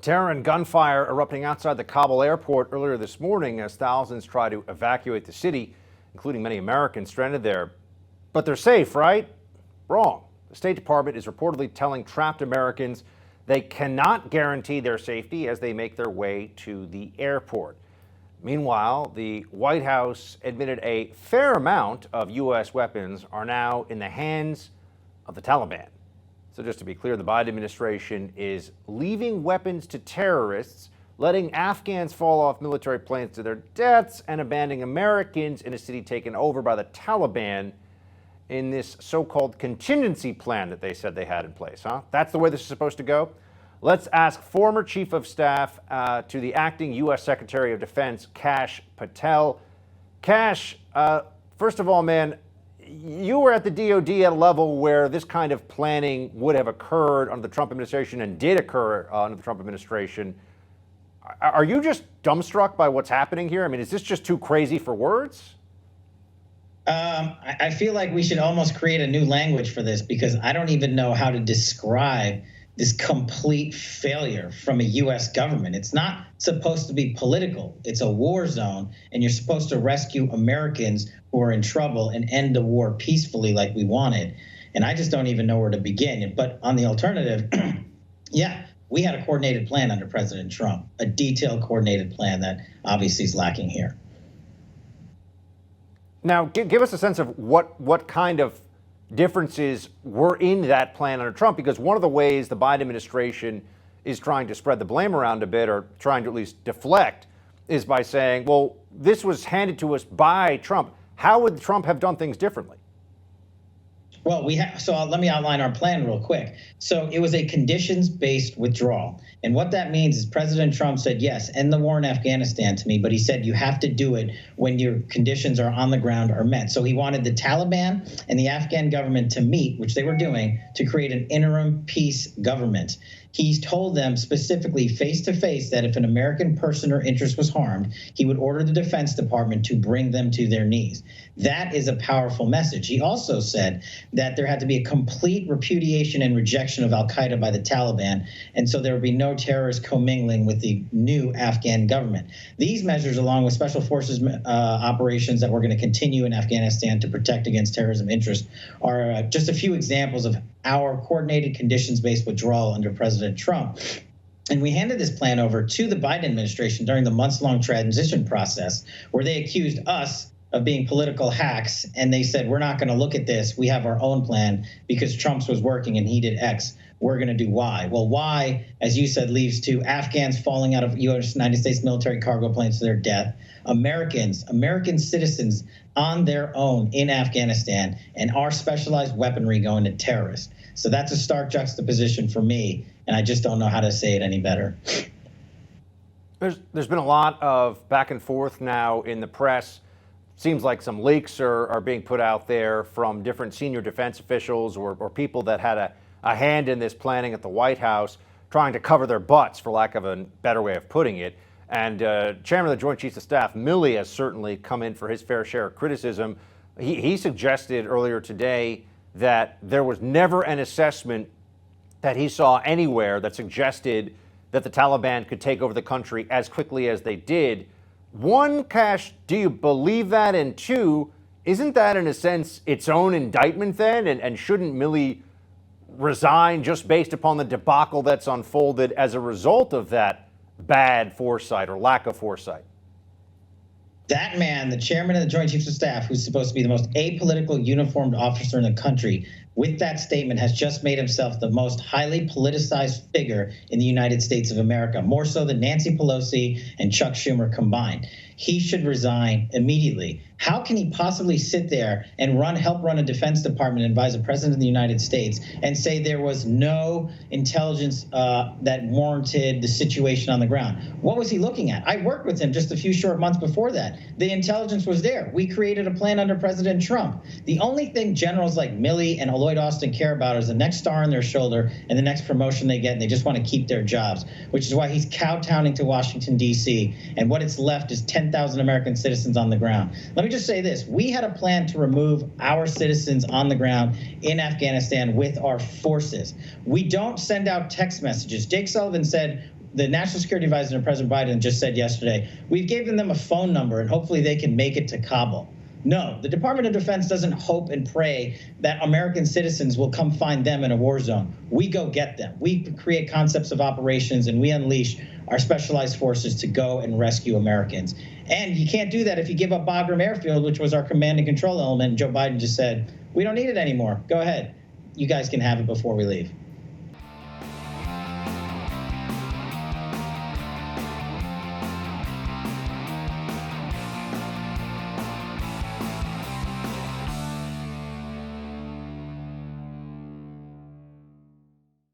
Terror and gunfire erupting outside the Kabul airport earlier this morning as thousands try to evacuate the city, including many Americans stranded there. But they're safe, right? Wrong. The State Department is reportedly telling trapped Americans they cannot guarantee their safety as they make their way to the airport. Meanwhile, the White House admitted a fair amount of U.S. weapons are now in the hands of the Taliban. So just to be clear, the Biden administration is leaving weapons to terrorists, letting Afghans fall off military planes to their deaths, and abandoning Americans in a city taken over by the Taliban in this so-called contingency plan that they said they had in place, huh? That's the way this is supposed to go? Let's ask former Chief of Staff to the acting U.S. Secretary of Defense, Kash Patel. Kash, first of all, man, you were at the DOD at a level where this kind of planning would have occurred under the Trump administration and did occur under the Trump administration. Are you just dumbstruck by what's happening here? I mean, is this just too crazy for words? I feel like we should almost create a new language for this, because I don't even know how to describe this complete failure from a U.S. government. It's not supposed to be political. It's a war zone, and you're supposed to rescue Americans who are in trouble and end the war peacefully like we wanted. And I just don't even know where to begin. But on the alternative, yeah, we had a coordinated plan under President Trump, a detailed coordinated plan that obviously is lacking here. Now, give us a sense of what kind of differences were in that plan under Trump, because one of the ways the Biden administration is trying to spread the blame around a bit, or trying to at least deflect, is by saying, well, this was handed to us by Trump. How would Trump have done things differently? Well, let me outline our plan real quick. So it was a conditions-based withdrawal. And what that means is President Trump said, yes, end the war in Afghanistan to me, but he said you have to do it when your conditions are on the ground are met. So he wanted the Taliban and the Afghan government to meet, which they were doing, to create an interim peace government. He's told them specifically face to face that if an American person or interest was harmed, he would order the Defense Department to bring them to their knees. That is a powerful message. He also said that there had to be a complete repudiation and rejection of al-Qaeda by the Taliban, and so there would be no terrorist commingling with the new Afghan government. These measures, along with special forces operations that we're going to continue in Afghanistan to protect against terrorism interests, are just a few examples of our coordinated conditions-based withdrawal under President Trump. And we handed this plan over to the Biden administration during the months-long transition process, where they accused us of being political hacks. And they said, we're not going to look at this. We have our own plan because Trump's was working and he did X. We're going to do Y. Well, Y, as you said, leads to Afghans falling out of United States military cargo planes to their death, American citizens on their own in Afghanistan, and our specialized weaponry going to terrorists. So that's a stark juxtaposition for me, and I just don't know how to say it any better. There's been a lot of back and forth now in the press. Seems like some leaks are being put out there from different senior defense officials or people that had a hand in this planning at the White House, trying to cover their butts, for lack of a better way of putting it. And Chairman of the Joint Chiefs of Staff, Milley, has certainly come in for his fair share of criticism. He suggested earlier today that there was never an assessment that he saw anywhere that suggested that the Taliban could take over the country as quickly as they did. One, Kash, do you believe that? And two, isn't that in a sense its own indictment then? And shouldn't Milley resign just based upon the debacle that's unfolded as a result of that bad foresight or lack of foresight? That man, the chairman of the Joint Chiefs of Staff, who's supposed to be the most apolitical uniformed officer in the country, with that statement has just made himself the most highly politicized figure in the United States of America, more so than Nancy Pelosi and Chuck Schumer combined. He should resign immediately. How can he possibly sit there and help run a Defense Department and advise the President of the United States and say there was no intelligence that warranted the situation on the ground? What was he looking at? I worked with him just a few short months before that. The intelligence was there. We created a plan under President Trump. The only thing generals like Milley and Lloyd Austin care about is the next star on their shoulder and the next promotion they get, and they just want to keep their jobs, which is why he's kowtowing to Washington, D.C., and what it's left is 10,000 American citizens on the ground. Let me just say this. We had a plan to remove our citizens on the ground in Afghanistan with our forces. We don't send out text messages. Jake Sullivan said, the National Security Advisor, President Biden, just said yesterday, we've given them a phone number and hopefully they can make it to Kabul. No, the Department of Defense doesn't hope and pray that American citizens will come find them in a war zone. We go get them. We create concepts of operations, and we unleash our specialized forces to go and rescue Americans. And you can't do that if you give up Bagram Airfield, which was our command and control element. And Joe Biden just said, we don't need it anymore. Go ahead. You guys can have it before we leave.